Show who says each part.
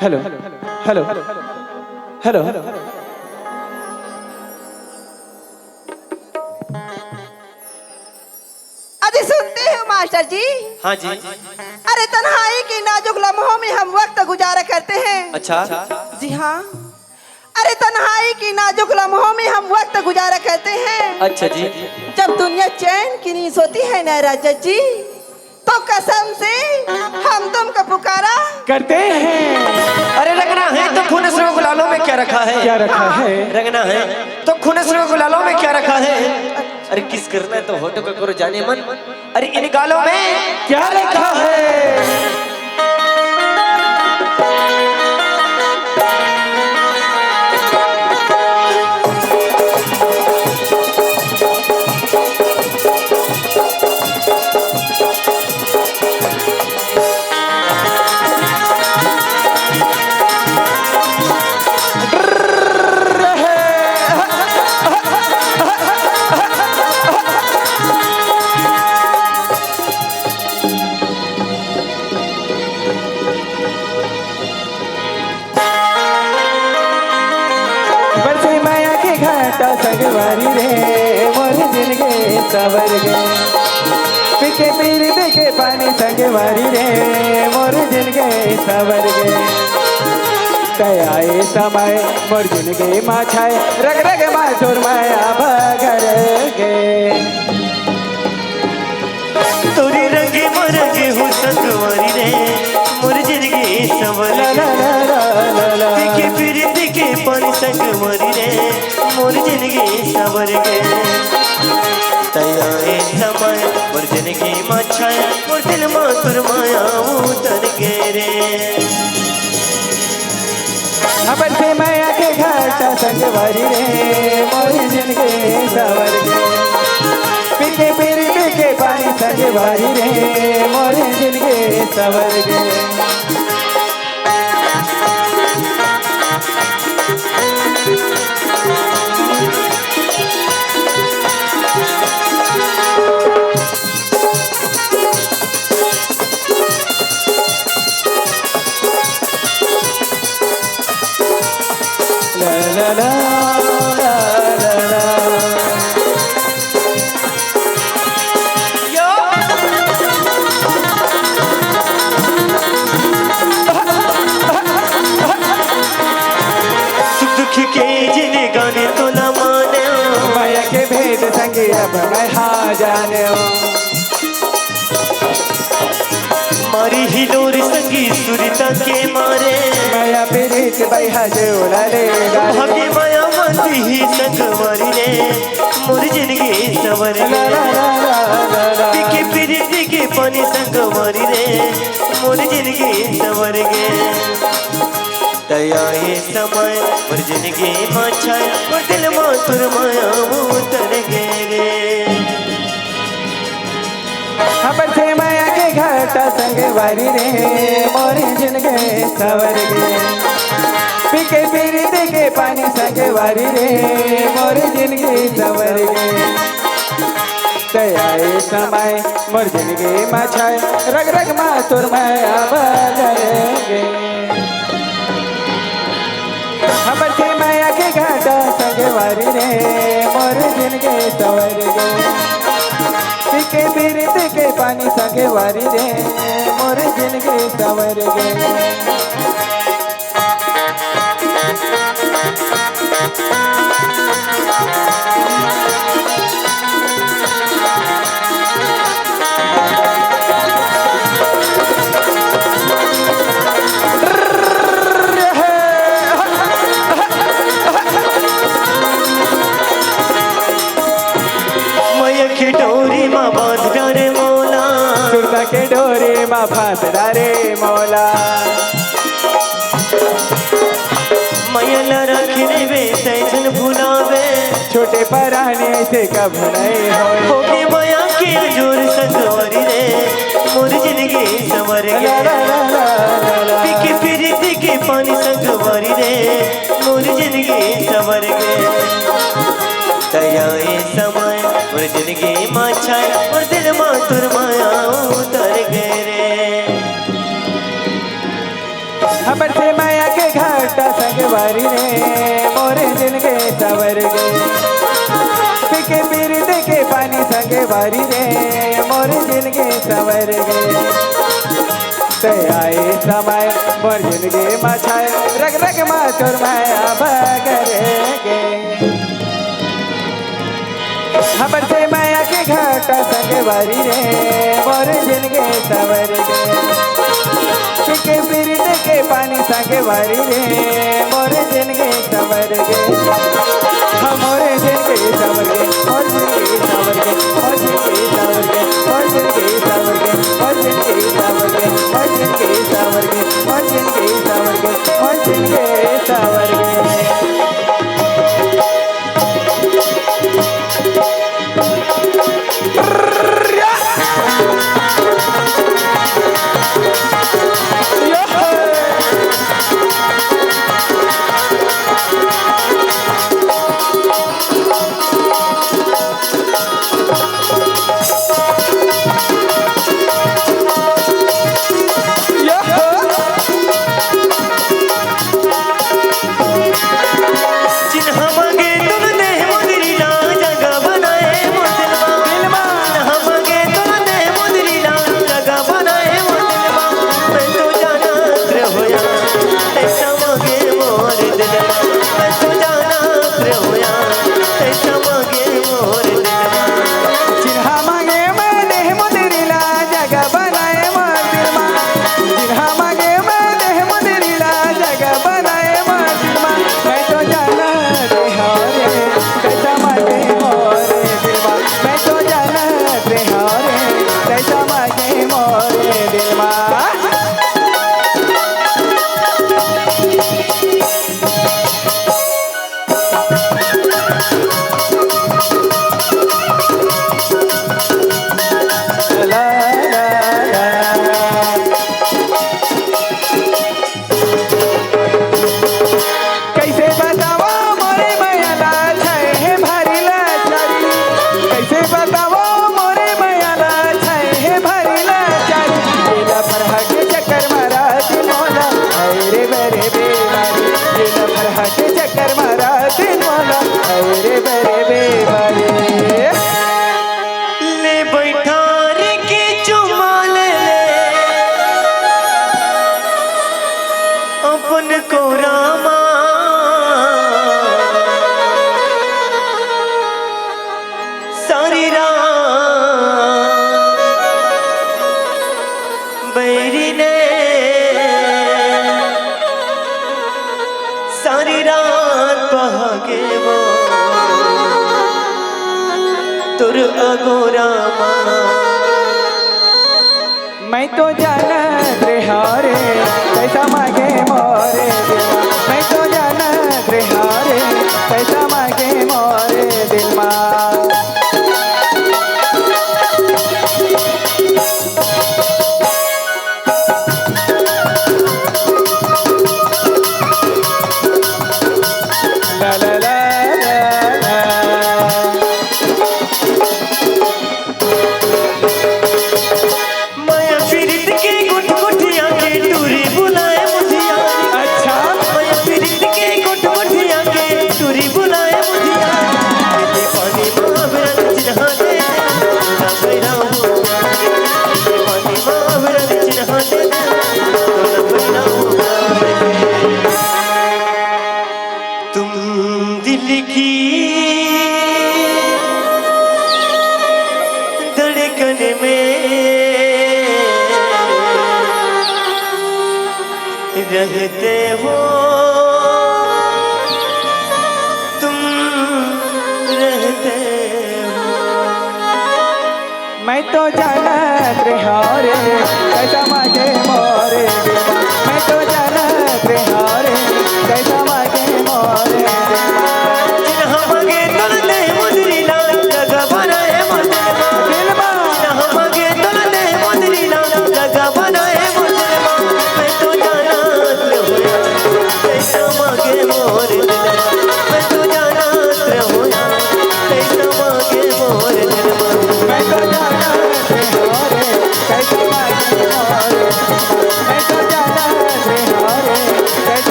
Speaker 1: Hello hello hello
Speaker 2: अजी सुनते हो मास्टर जी?
Speaker 3: हाँ जी।
Speaker 2: अरे तन्हाई की नाजुक लम्हों में हम वक्त गुजारा करते हैं।
Speaker 3: अच्छा।
Speaker 2: जी हाँ, अरे तन्हाई की नाजुक लम्हों में हम वक्त गुजारा करते हैं।
Speaker 3: अच्छा जी।
Speaker 2: जब दुनिया चैन की नींद सोती है ना राजा जी, तो कसम से हम तुमको पुकारा
Speaker 1: करते हैं।
Speaker 3: अरे रंगना है तो खून से गुलालों में क्या रखा है?
Speaker 1: क्या रखा है?
Speaker 3: रंगना है तो खून से गुलालों में क्या रखा है? अरे किस करना है तो होठों का करो जाने मन। अरे इन गालों में
Speaker 1: क्या रखा है? बरसे माया के घाटा संगवारी रे मोर जिंदगी सवर गे। पीके पीर देखे पानी संगवारी रे मोर जिंदगी सवर गे। कयाए समय मोर जिंदगी माँ छाए रग रग माँ छोर माया भगर गे।
Speaker 3: तोरी रंगे मरंगे हो संगवारी रे मोर जिंदगी सवर
Speaker 1: ला ला ला ला ला ला।
Speaker 3: पीके पीर देखे पानी संगवारी रे मोर जिंदगी सवर गे। तयाए समय मोर जिंदगी माँ छाए मोर दिल माँ तुर माया उतर गे रे।
Speaker 1: बरसे माया के घाटा संगवारी रे मोर जिंदगी सवर गे। पीके पीर देखे पानी संगवारी रे मोर जिंदगी सवर गे। ला ला ला ला ला ला।
Speaker 3: यो सुख दुख के जिने गाने तो न माने
Speaker 1: माया के भेद संगे अब मैं हाँ जाने
Speaker 3: मारी हिलोर संगी सुरता के मारे
Speaker 1: माया पीड़ित बैहा जोड़ा लेगा।
Speaker 3: हमें माया माती ही संग मारी रे मोर जिंदगी सवर
Speaker 1: ला ला ला ला ला ला।
Speaker 3: पीके पीरिति के पानी संग मारी रे मोर जिंदगी सवर गे। दयाए समय मोर जिंदगी माँ छाए मोर दिल माँ तुर माया उतर गे रे।
Speaker 1: बरसे माया के घाटा संगवारी रे मोर जिंदगी सवर गे। पीके पीर देखे पानी संगवारी रे मोर जिंदगी सवर गे। दयाए समय मोर जिंदगी माँ छाए रग रग माँ तुर माया बगर गे। बरसे माया के घाटा संगवारी रे मोर जिंदगी सवर गे। पीके पीर देखे पानी संगवारी रे मोर जिंदगी सवर गे।
Speaker 3: माया की डोरी माँ बांध डारे मौला
Speaker 1: सुरता के डोरे माँ फांस डारे मौला।
Speaker 3: माया ला रखने वे तैसन भुलावे
Speaker 1: छोटे पराने से कब नहीं होए।
Speaker 3: होगी माया के जोर संगवारी रे मोर जिंदगी सवर
Speaker 1: ला
Speaker 3: गे।
Speaker 1: ला ला ला ला ला।
Speaker 3: पीके पीरिति के पानी संगवारी रे मोर जिंदगी सवर गे। दयाए समय मोर जिंदगी माँ छाए मोर दिल माँ तुर माया उतर गे रे।
Speaker 1: बरसे माया संगवारी रे मोरे जिनके सवर गे पीके पीर देखे पानी संगवारी रे मोरे जिनके सवर गे ते आए समय मोर जिनके मछाए रग रग मा तोर माया भगरेगे हमर से माया के घाटा संगवारी रे मोर जिनके सवर गे पीके पीर देखे पानी संगवारी रे मोर जिनके सवर गे मोरे जिनके सवर गे मोर जिनके सवर गे मोर जिनके सवर गे मोर जिनके सवर गे मोर जिनके सवर गे मोर जिनके सवर गे मोर जिनके सवर गे मोर जिनके सवर गे
Speaker 3: सारी रात बहागे वो तुर अगोरा
Speaker 1: मैं तो जाना त्रिहारे पैसा मांगे मोरे दिल मैं तो जाना त्रिहारे पैसा मांगे मोरे दिल ला ला ला
Speaker 3: रहते हो तुम रहते हो
Speaker 1: मैं तो जाना त्रिहारे पैसा मांगे